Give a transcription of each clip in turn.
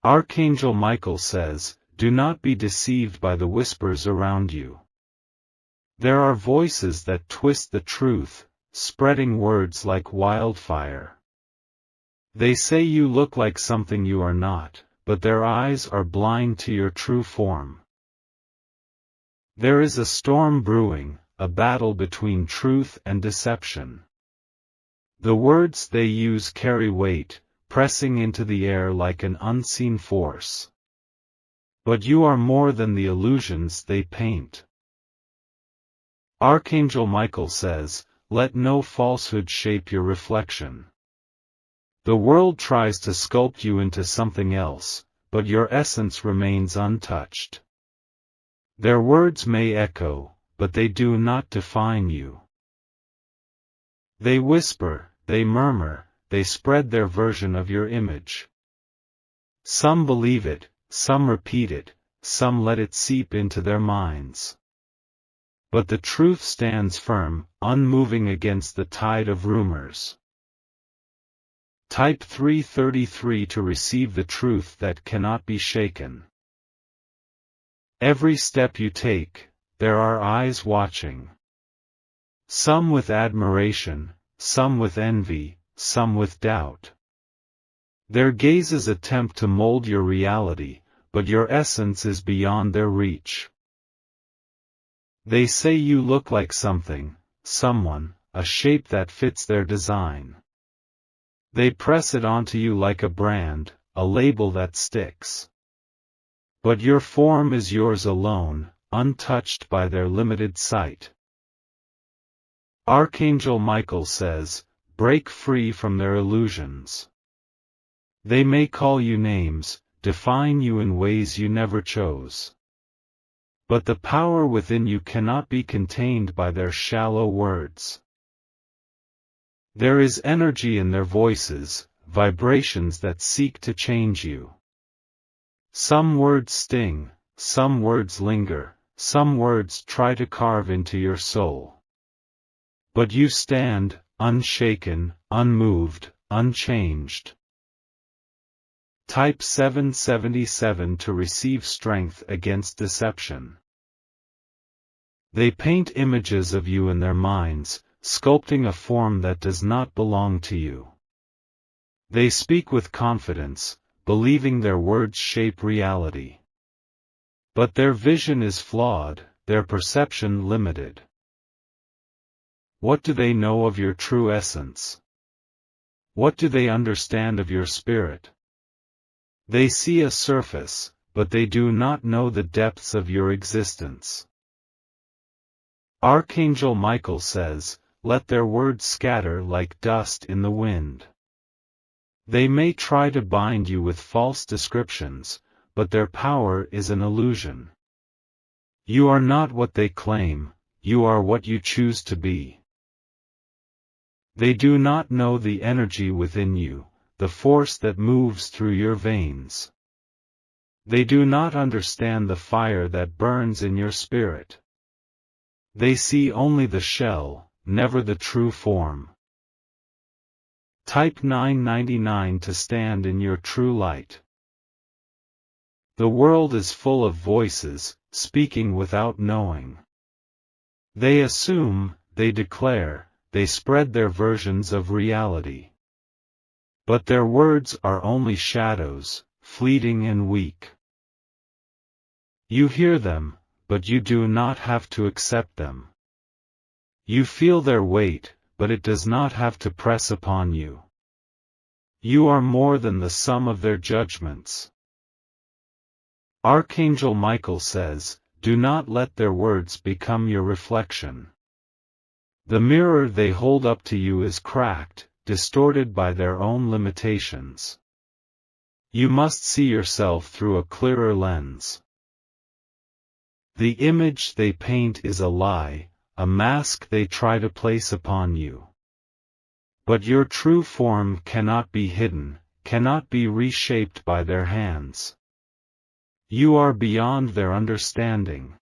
Archangel Michael says, do not be deceived by the whispers around you. There are voices that twist the truth, spreading words like wildfire. They say you look like something you are not, but their eyes are blind to your true form. There is a storm brewing, a battle between truth and deception. The words they use carry weight, pressing into the air like an unseen force. But you are more than the illusions they paint. Archangel Michael says, let no falsehood shape your reflection. The world tries to sculpt you into something else, but your essence remains untouched. Their words may echo, but they do not define you. They whisper, they murmur, they spread their version of your image. Some believe it, some repeat it, some let it seep into their minds. But the truth stands firm, unmoving against the tide of rumors. Type 333 to receive the truth that cannot be shaken. Every step you take, there are eyes watching. Some with admiration, some with envy, some with doubt. Their gazes attempt to mold your reality, but your essence is beyond their reach. They say you look like something, someone, a shape that fits their design. They press it onto you like a brand, a label that sticks. But your form is yours alone, untouched by their limited sight. Archangel Michael says, break free from their illusions. They may call you names, define you in ways you never chose. But the power within you cannot be contained by their shallow words. There is energy in their voices, vibrations that seek to change you. Some words sting, some words linger, some words try to carve into your soul. But you stand, unshaken, unmoved, unchanged. Type 777 to receive strength against deception. They paint images of you in their minds, sculpting a form that does not belong to you. They speak with confidence, believing their words shape reality. But their vision is flawed, their perception limited. What do they know of your true essence? What do they understand of your spirit? They see a surface, but they do not know the depths of your existence. Archangel Michael says, let their words scatter like dust in the wind. They may try to bind you with false descriptions, but their power is an illusion. You are not what they claim, you are what you choose to be. They do not know the energy within you, the force that moves through your veins. They do not understand the fire that burns in your spirit. They see only the shell, never the true form. Type 999 to stand in your true light. The world is full of voices, speaking without knowing. They assume, they declare, they spread their versions of reality. But their words are only shadows, fleeting and weak. You hear them, but you do not have to accept them. You feel their weight, but it does not have to press upon you. You are more than the sum of their judgments. Archangel Michael says, do not let their words become your reflection. The mirror they hold up to you is cracked, distorted by their own limitations. You must see yourself through a clearer lens. The image they paint is a lie, a mask they try to place upon you. But your true form cannot be hidden, cannot be reshaped by their hands. You are beyond their understanding.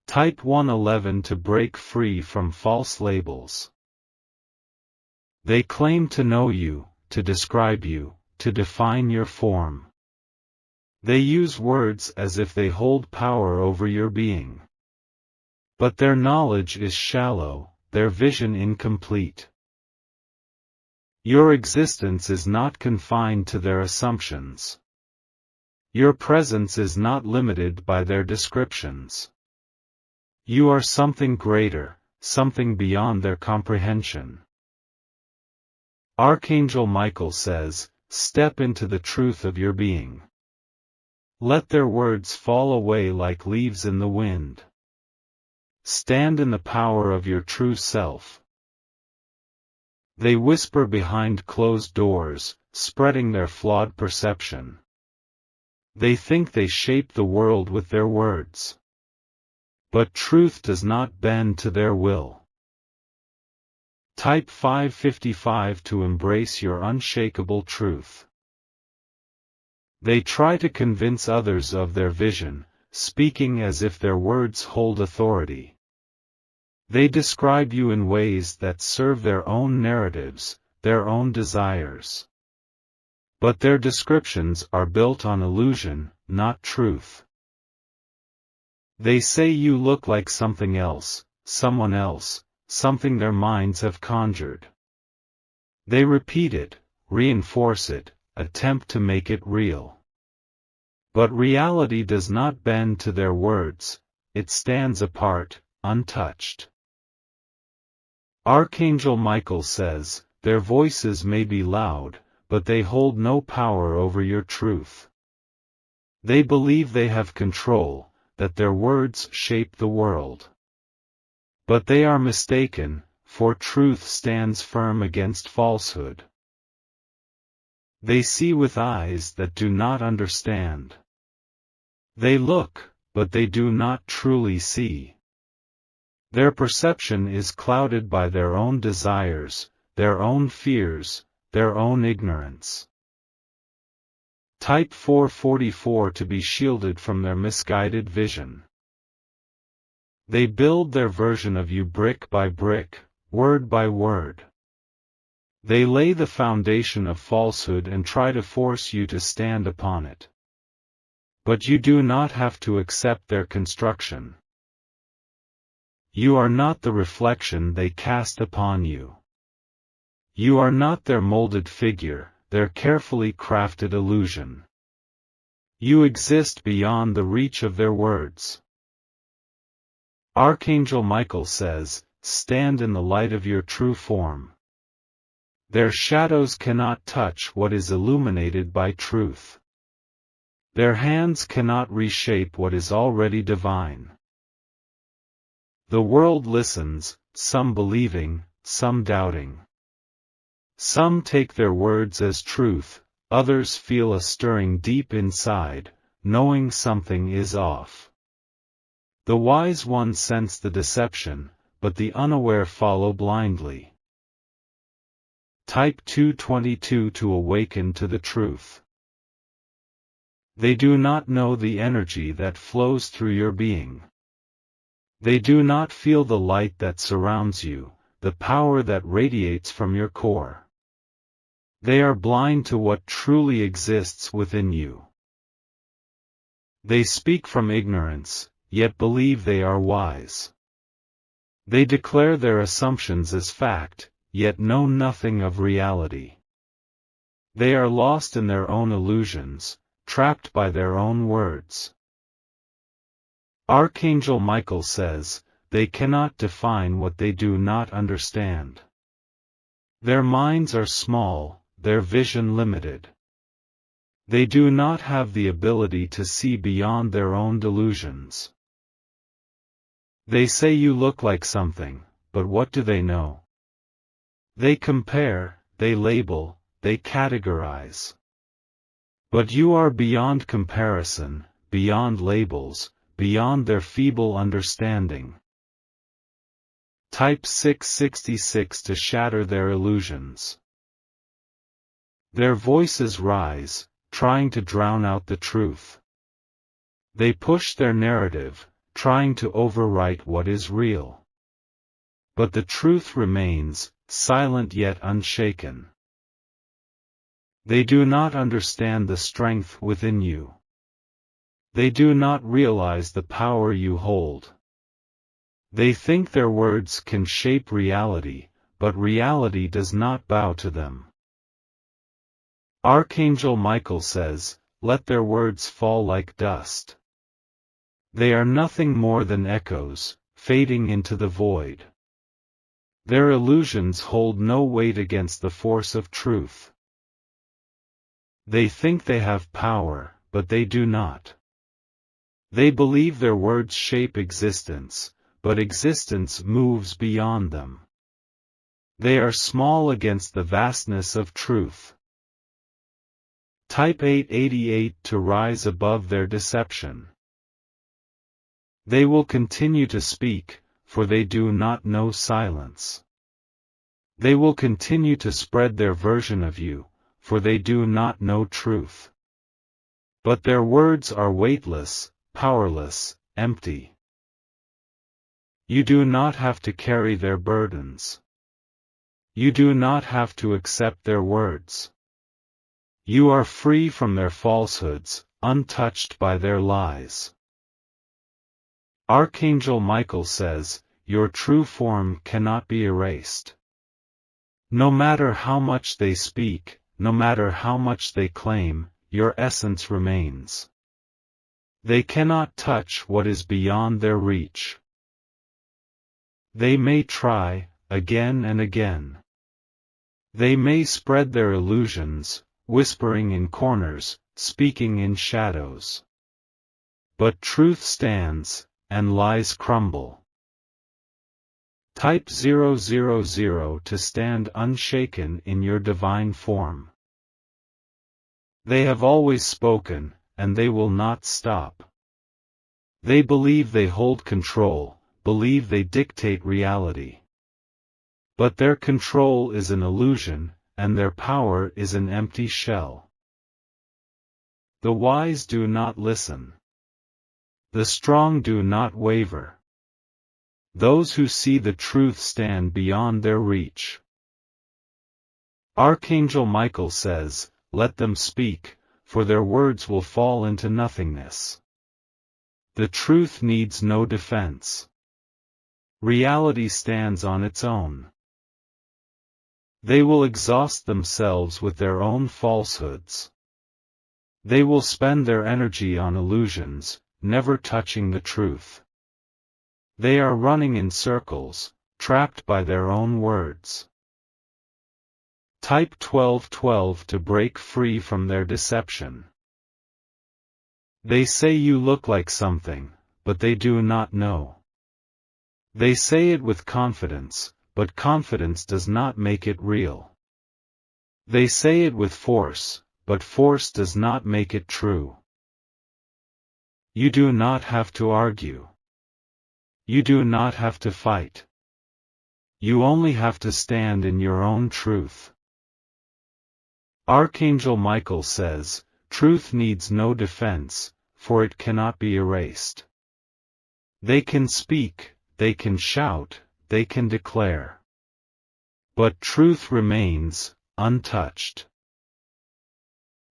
Type 111 to break free from false labels. They claim to know you, to describe you, to define your form. They use words as if they hold power over your being. But their knowledge is shallow, their vision incomplete. Your existence is not confined to their assumptions. Your presence is not limited by their descriptions. You are something greater, something beyond their comprehension. Archangel Michael says, step into the truth of your being. Let their words fall away like leaves in the wind. Stand in the power of your true self. They whisper behind closed doors, spreading their flawed perception. They think they shape the world with their words. But truth does not bend to their will. Type 555 to embrace your unshakable truth. They try to convince others of their vision, speaking as if their words hold authority. They describe you in ways that serve their own narratives, their own desires. But their descriptions are built on illusion, not truth. They say you look like something else, someone else, something their minds have conjured. They repeat it, reinforce it, attempt to make it real. But reality does not bend to their words, it stands apart, untouched. Archangel Michael says, their voices may be loud, but they hold no power over your truth. They believe they have control, that their words shape the world. But they are mistaken, for truth stands firm against falsehood. They see with eyes that do not understand. They look, but they do not truly see. Their perception is clouded by their own desires, their own fears, their own ignorance. Type 444 to be shielded from their misguided vision. They build their version of you brick by brick, word by word. They lay the foundation of falsehood and try to force you to stand upon it. But you do not have to accept their construction. You are not the reflection they cast upon you. You are not their molded figure, their carefully crafted illusion. You exist beyond the reach of their words. Archangel Michael says, stand in the light of your true form. Their shadows cannot touch what is illuminated by truth. Their hands cannot reshape what is already divine. The world listens, some believing, some doubting. Some take their words as truth, others feel a stirring deep inside, knowing something is off. The wise ones sense the deception, but the unaware follow blindly. Type 222 to awaken to the truth. They do not know the energy that flows through your being. They do not feel the light that surrounds you, the power that radiates from your core. They are blind to what truly exists within you. They speak from ignorance, yet believe they are wise. They declare their assumptions as fact, yet know nothing of reality. They are lost in their own illusions, trapped by their own words. Archangel Michael says, they cannot define what they do not understand. Their minds are small, their vision limited. They do not have the ability to see beyond their own delusions. They say you look like something, but what do they know? They compare, they label, they categorize. But you are beyond comparison, beyond labels, beyond their feeble understanding. Type 666 to shatter their illusions. Their voices rise, trying to drown out the truth. They push their narrative, trying to overwrite what is real. But the truth remains, silent yet unshaken. They do not understand the strength within you. They do not realize the power you hold. They think their words can shape reality, but reality does not bow to them. Archangel Michael says, "Let their words fall like dust." They are nothing more than echoes, fading into the void. Their illusions hold no weight against the force of truth. They think they have power, but they do not. They believe their words shape existence, but existence moves beyond them. They are small against the vastness of truth. Type 888 to rise above their deception. They will continue to speak, for they do not know silence. They will continue to spread their version of you, for they do not know truth. But their words are weightless, powerless, empty. You do not have to carry their burdens. You do not have to accept their words. You are free from their falsehoods, untouched by their lies. Archangel Michael says, your true form cannot be erased. No matter how much they speak, no matter how much they claim, your essence remains. They cannot touch what is beyond their reach. They may try, again and again. They may spread their illusions, whispering in corners, speaking in shadows. But truth stands, and lies crumble. Type 000 to stand unshaken in your divine form. They have always spoken, and they will not stop. They believe they hold control, believe they dictate reality. But their control is an illusion, and their power is an empty shell. The wise do not listen. The strong do not waver. Those who see the truth stand beyond their reach. Archangel Michael says, let them speak, for their words will fall into nothingness. The truth needs no defense. Reality stands on its own. They will exhaust themselves with their own falsehoods. They will spend their energy on illusions, never touching the truth. They are running in circles, trapped by their own words. Type 1212 to break free from their deception. They say you look like something, but they do not know. They say it with confidence, but confidence does not make it real. They say it with force, but force does not make it true. You do not have to argue. You do not have to fight. You only have to stand in your own truth. Archangel Michael says, truth needs no defense, for it cannot be erased. They can speak, they can shout, they can declare. But truth remains, untouched.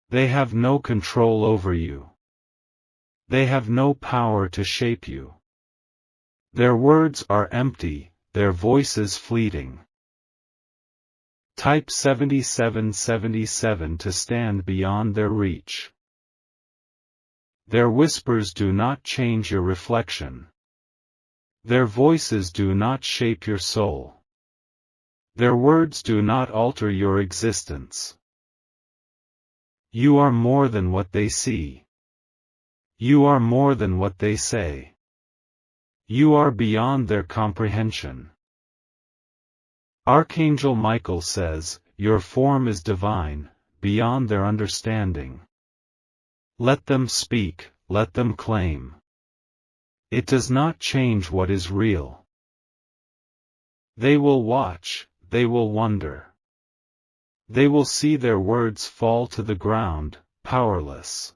They have no control over you. They have no power to shape you. Their words are empty, their voices fleeting. Type 7777 to stand beyond their reach. Their whispers do not change your reflection. Their voices do not shape your soul. Their words do not alter your existence. You are more than what they see. You are more than what they say. You are beyond their comprehension. Archangel Michael says, your form is divine, beyond their understanding. Let them speak, let them claim. It does not change what is real. They will watch, they will wonder. They will see their words fall to the ground, powerless.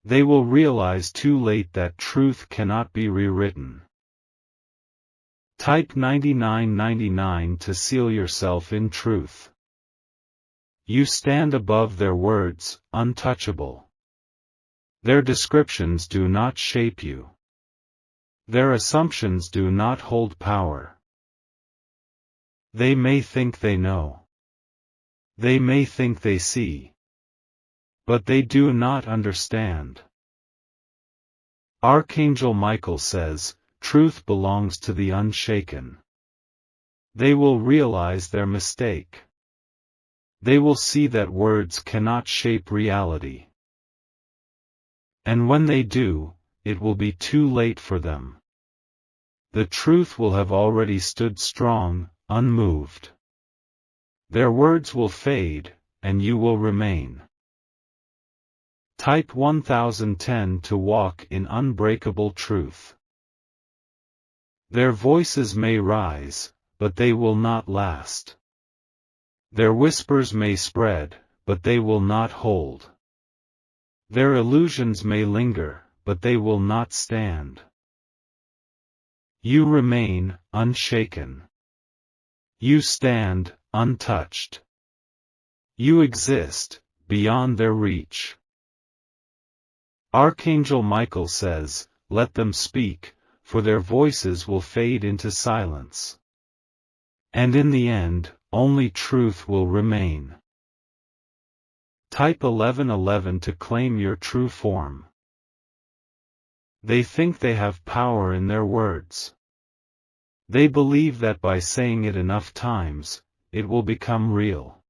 They will realize too late that truth cannot be rewritten. Type 9999 to seal yourself in truth. You stand above their words, untouchable. Their descriptions do not shape you. Their assumptions do not hold power. They may think they know. They may think they see. But they do not understand. Archangel Michael says, truth belongs to the unshaken. They will realize their mistake. They will see that words cannot shape reality. And when they do, it will be too late for them. The truth will have already stood strong, unmoved. Their words will fade, and you will remain. Type 1010 to walk in unbreakable truth. Their voices may rise, but they will not last. Their whispers may spread, but they will not hold. Their illusions may linger, but they will not stand. You remain, unshaken. You stand, untouched. You exist, beyond their reach. Archangel Michael says, let them speak, for their voices will fade into silence. And in the end, only truth will remain. Type 1111 to claim your true form. They think they have power in their words. They believe that by saying it enough times, it will become real.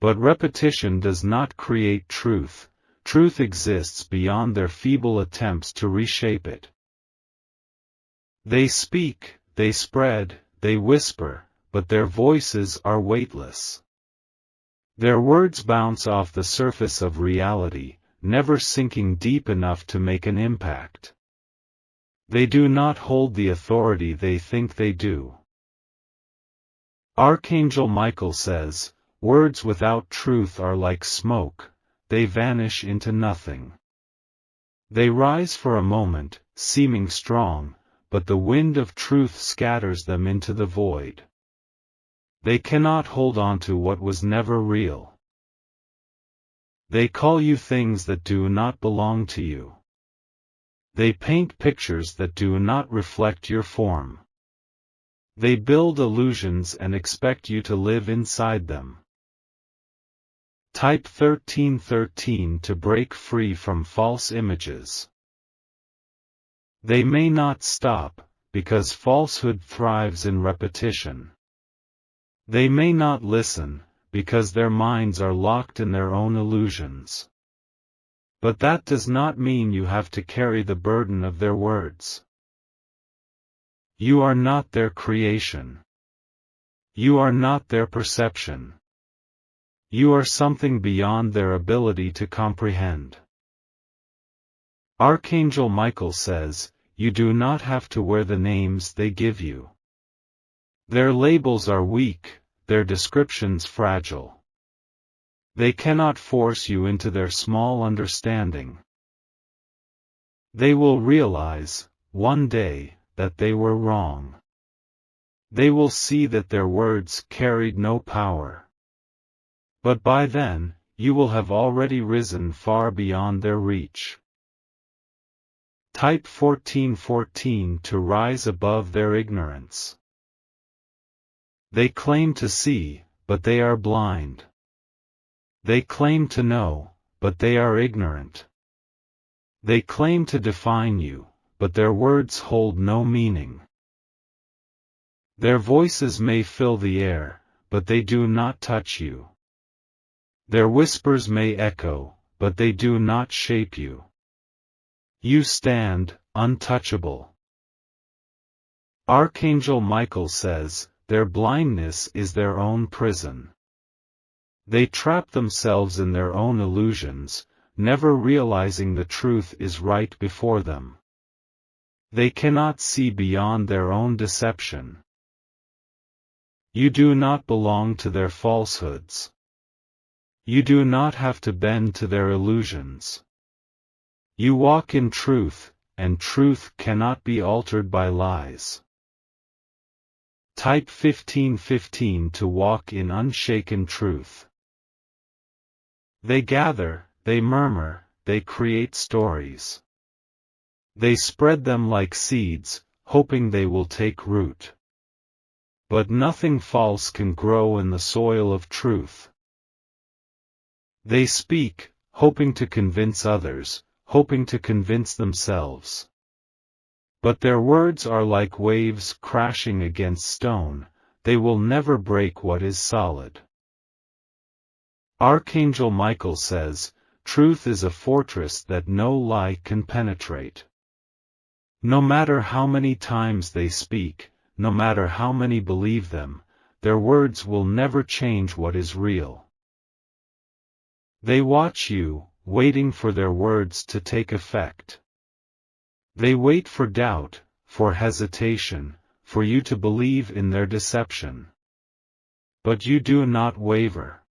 But repetition does not create truth. Truth exists beyond their feeble attempts to reshape it. They speak, they spread, they whisper, but their voices are weightless. Their words bounce off the surface of reality, never sinking deep enough to make an impact. They do not hold the authority they think they do. Archangel Michael says, words without truth are like smoke. They vanish into nothing. They rise for a moment, seeming strong, but the wind of truth scatters them into the void. They cannot hold on to what was never real. They call you things that do not belong to you. They paint pictures that do not reflect your form. They build illusions and expect you to live inside them. Type 1313 to break free from false images. They may not stop, because falsehood thrives in repetition. They may not listen, because their minds are locked in their own illusions. But that does not mean you have to carry the burden of their words. You are not their creation. You are not their perception. You are something beyond their ability to comprehend. Archangel Michael says, you do not have to wear the names they give you. Their labels are weak, their descriptions fragile. They cannot force you into their small understanding. They will realize, one day, that they were wrong. They will see that their words carried no power. But by then, you will have already risen far beyond their reach. Type 1414 to rise above their ignorance. They claim to see, but they are blind. They claim to know, but they are ignorant. They claim to define you, but their words hold no meaning. Their voices may fill the air, but they do not touch you. Their whispers may echo, but they do not shape you. You stand, untouchable. Archangel Michael says, their blindness is their own prison. They trap themselves in their own illusions, never realizing the truth is right before them. They cannot see beyond their own deception. You do not belong to their falsehoods. You do not have to bend to their illusions. You walk in truth, and truth cannot be altered by lies. Type 1515 to walk in unshaken truth. They gather, they murmur, they create stories. They spread them like seeds, hoping they will take root. But nothing false can grow in the soil of truth. They speak, hoping to convince others, hoping to convince themselves. But their words are like waves crashing against stone, they will never break what is solid. Archangel Michael says, truth is a fortress that no lie can penetrate. No matter how many times they speak, no matter how many believe them, their words will never change what is real. They watch you, waiting for their words to take effect. They wait for doubt, for hesitation, for you to believe in their deception. But you do not waver.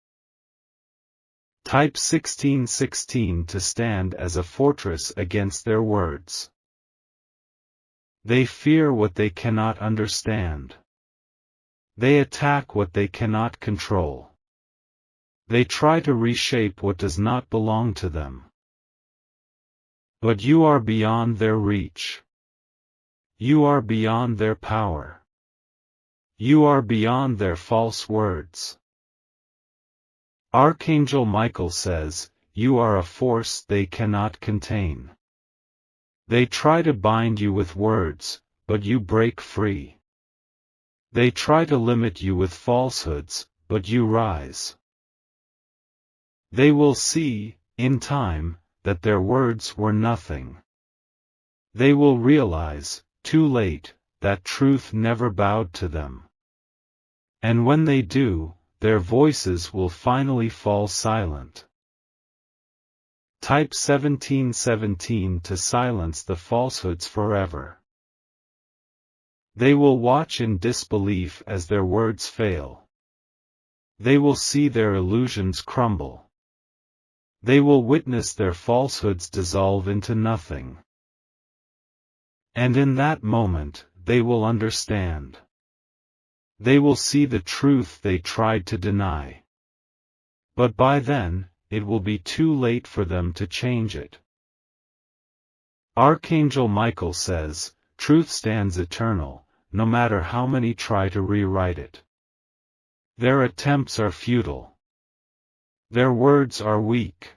Type 1616 to stand as a fortress against their words. They fear what they cannot understand. They attack what they cannot control. They try to reshape what does not belong to them. But you are beyond their reach. You are beyond their power. You are beyond their false words. Archangel Michael says, you are a force they cannot contain. They try to bind you with words, but you break free. They try to limit you with falsehoods, but you rise. They will see, in time, that their words were nothing. They will realize, too late, that truth never bowed to them. And when they do, their voices will finally fall silent. Type 1717 to silence the falsehoods forever. They will watch in disbelief as their words fail. They will see their illusions crumble. They will witness their falsehoods dissolve into nothing. And in that moment, they will understand. They will see the truth they tried to deny. But by then, it will be too late for them to change it. Archangel Michael says, truth stands eternal, no matter how many try to rewrite it. Their attempts are futile. Their words are weak.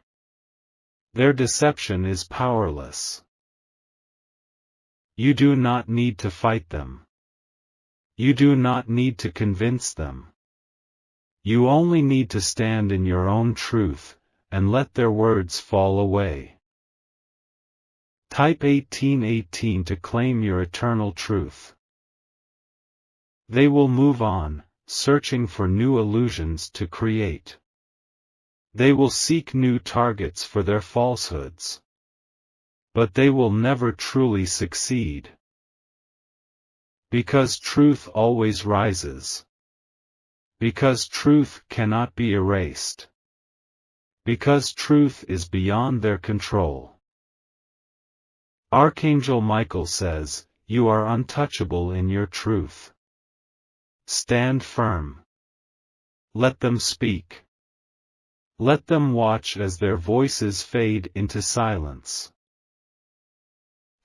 Their deception is powerless. You do not need to fight them. You do not need to convince them. You only need to stand in your own truth, and let their words fall away. Type 1818 to claim your eternal truth. They will move on, searching for new illusions to create. They will seek new targets for their falsehoods. But they will never truly succeed. Because truth always rises. Because truth cannot be erased. Because truth is beyond their control. Archangel Michael says, you are untouchable in your truth. Stand firm. Let them speak. Let them watch as their voices fade into silence.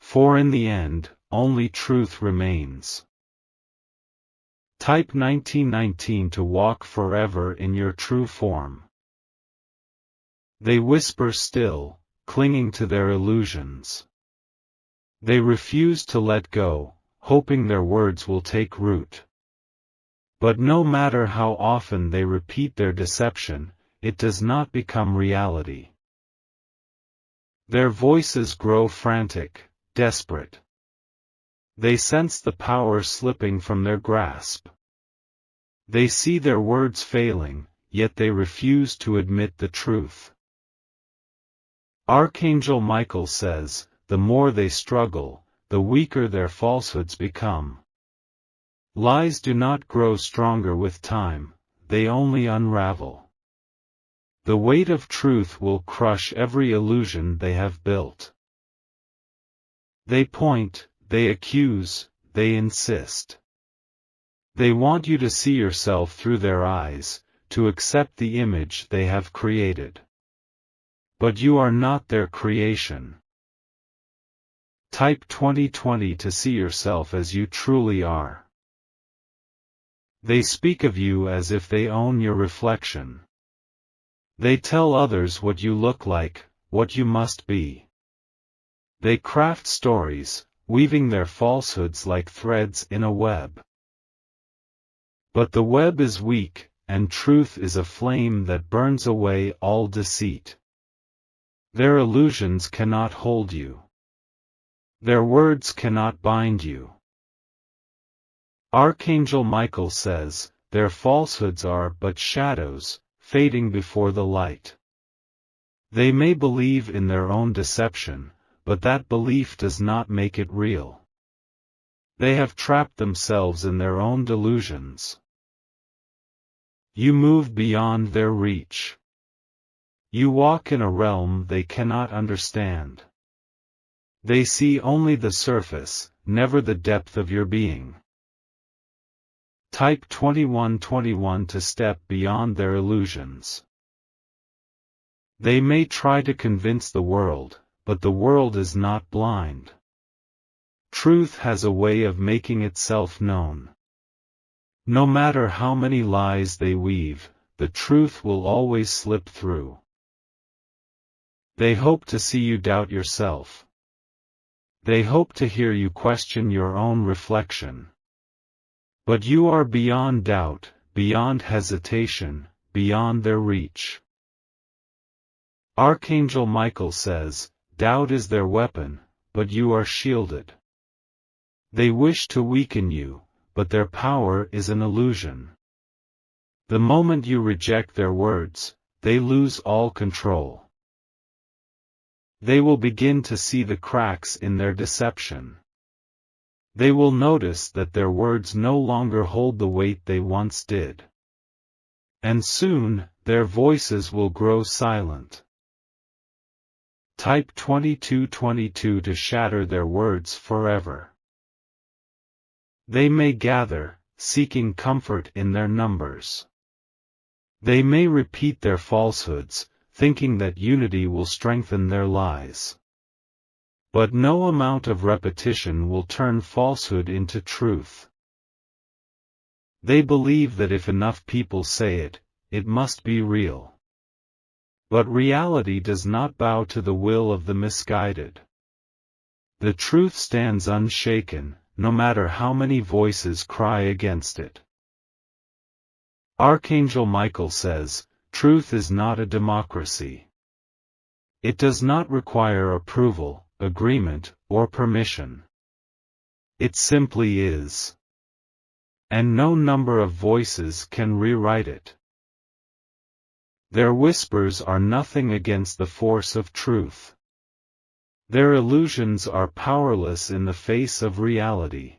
For in the end, only truth remains. Type 1919 to walk forever in your true form. They whisper still, clinging to their illusions. They refuse to let go, hoping their words will take root. But no matter how often they repeat their deception, it does not become reality. Their voices grow frantic, desperate. They sense the power slipping from their grasp. They see their words failing, yet they refuse to admit the truth. Archangel Michael says, the more they struggle, the weaker their falsehoods become. Lies do not grow stronger with time, they only unravel. The weight of truth will crush every illusion they have built. They point, they accuse, they insist. They want you to see yourself through their eyes, to accept the image they have created. but you are not their creation. Type 2020 to see yourself as you truly are. They speak of you as if they own your reflection. They tell others what you look like, what you must be. They craft stories, weaving their falsehoods like threads in a web. But the web is weak, and truth is a flame that burns away all deceit. Their illusions cannot hold you. Their words cannot bind you. Archangel Michael says, their falsehoods are but shadows, fading before the light. They may believe in their own deception, but that belief does not make it real. They have trapped themselves in their own delusions. You move beyond their reach. You walk in a realm they cannot understand. They see only the surface, never the depth of your being. Type 2121 to step beyond their illusions. They may try to convince the world, but the world is not blind. Truth has a way of making itself known. No matter how many lies they weave, the truth will always slip through. They hope to see you doubt yourself. They hope to hear you question your own reflection. But you are beyond doubt, beyond hesitation, beyond their reach. Archangel Michael says, doubt is their weapon, but you are shielded. They wish to weaken you, but their power is an illusion. The moment you reject their words, they lose all control. They will begin to see the cracks in their deception. They will notice that their words no longer hold the weight they once did. And soon, their voices will grow silent. Type 2222 to shatter their words forever. They may gather, seeking comfort in their numbers. They may repeat their falsehoods, thinking that unity will strengthen their lies. But no amount of repetition will turn falsehood into truth. They believe that if enough people say it, it must be real. But reality does not bow to the will of the misguided. The truth stands unshaken, no matter how many voices cry against it. Archangel Michael says, truth is not a democracy. It does not require approval, agreement, or permission. It simply is. And no number of voices can rewrite it. Their whispers are nothing against the force of truth. Their illusions are powerless in the face of reality.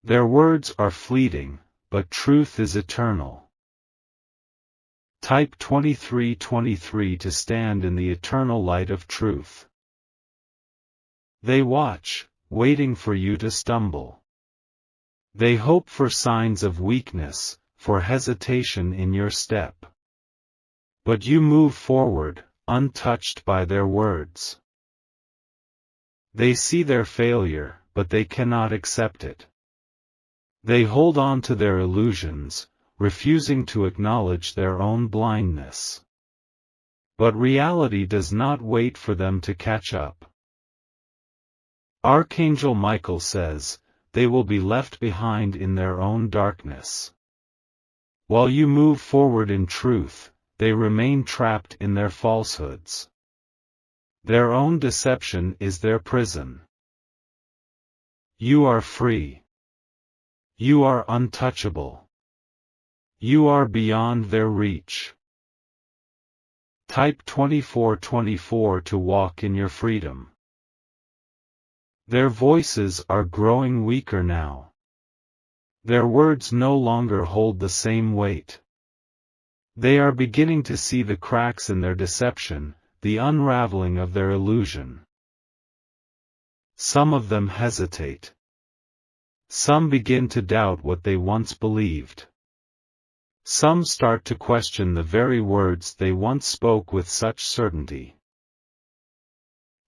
Their words are fleeting, but truth is eternal. Type 2323 to stand in the eternal light of truth. They watch, waiting for you to stumble. They hope for signs of weakness, for hesitation in your step. But you move forward, untouched by their words. They see their failure, but they cannot accept it. They hold on to their illusions, refusing to acknowledge their own blindness. But reality does not wait for them to catch up. Archangel Michael says, they will be left behind in their own darkness. While you move forward in truth, they remain trapped in their falsehoods. Their own deception is their prison. You are free. You are untouchable. You are beyond their reach. Type 2424 to walk in your freedom. Their voices are growing weaker now. Their words no longer hold the same weight. They are beginning to see the cracks in their deception, the unraveling of their illusion. Some of them hesitate. Some begin to doubt what they once believed. Some start to question the very words they once spoke with such certainty.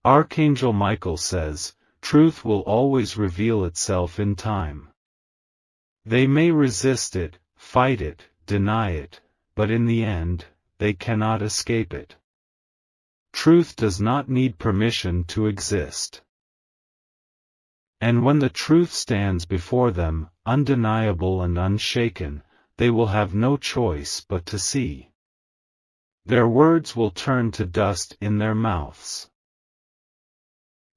Archangel Michael says, truth will always reveal itself in time. They may resist it, fight it, deny it, but in the end, they cannot escape it. Truth does not need permission to exist. And when the truth stands before them, undeniable and unshaken, they will have no choice but to see. Their words will turn to dust in their mouths.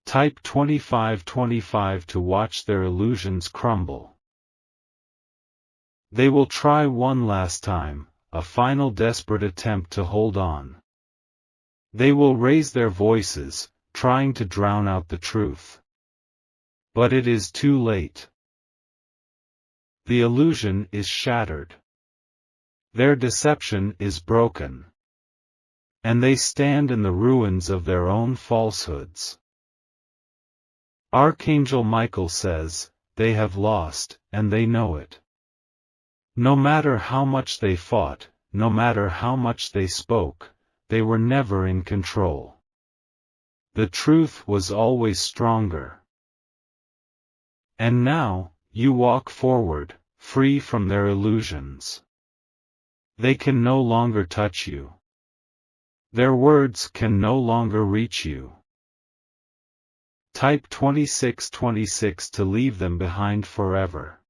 Type 2525 to watch their illusions crumble. They will try one last time, a final desperate attempt to hold on. They will raise their voices, trying to drown out the truth. But it is too late. The illusion is shattered. Their deception is broken. And they stand in the ruins of their own falsehoods. Archangel Michael says, they have lost, and they know it. No matter how much they fought, no matter how much they spoke, they were never in control. The truth was always stronger. And now, you walk forward, free from their illusions. They can no longer touch you. Their words can no longer reach you. Type 2626 to leave them behind forever.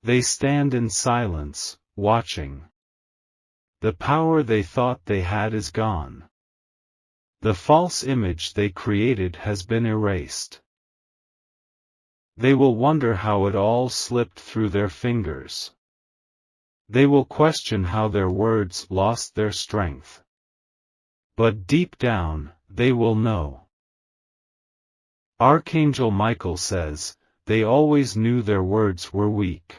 They stand in silence, watching. The power they thought they had is gone. The false image they created has been erased. They will wonder how it all slipped through their fingers. They will question how their words lost their strength. But deep down, they will know. Archangel Michael says, they always knew their words were weak.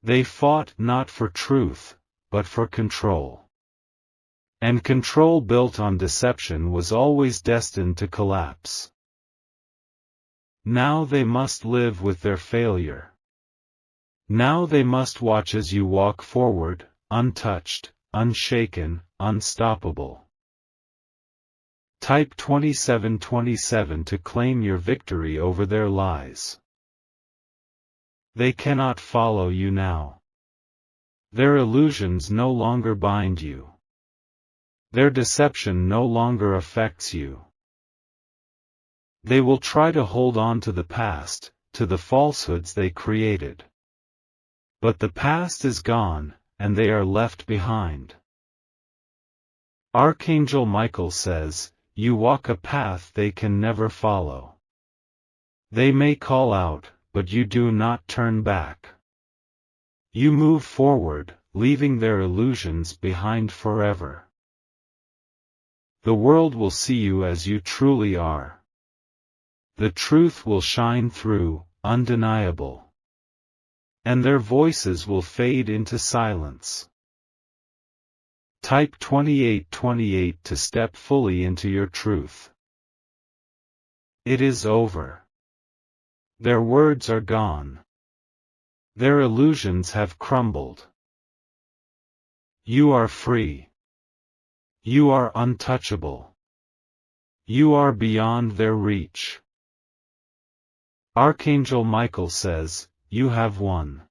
They fought not for truth, but for control. And control built on deception was always destined to collapse. Now they must live with their failure. Now they must watch as you walk forward, untouched, unshaken, unstoppable. Type 2727 to claim your victory over their lies. They cannot follow you now. Their illusions no longer bind you. Their deception no longer affects you. They will try to hold on to the past, to the falsehoods they created. But the past is gone, and they are left behind. Archangel Michael says, you walk a path they can never follow. They may call out, but you do not turn back. You move forward, leaving their illusions behind forever. The world will see you as you truly are. The truth will shine through, undeniable. And their voices will fade into silence. Type 2828 to step fully into your truth. It is over. Their words are gone. Their illusions have crumbled. You are free. You are untouchable. You are beyond their reach. Archangel Michael says, you have won.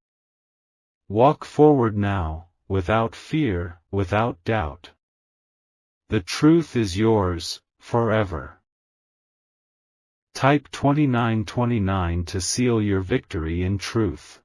Walk forward now, without fear, without doubt. The truth is yours, forever. Type 2929 to seal your victory in truth.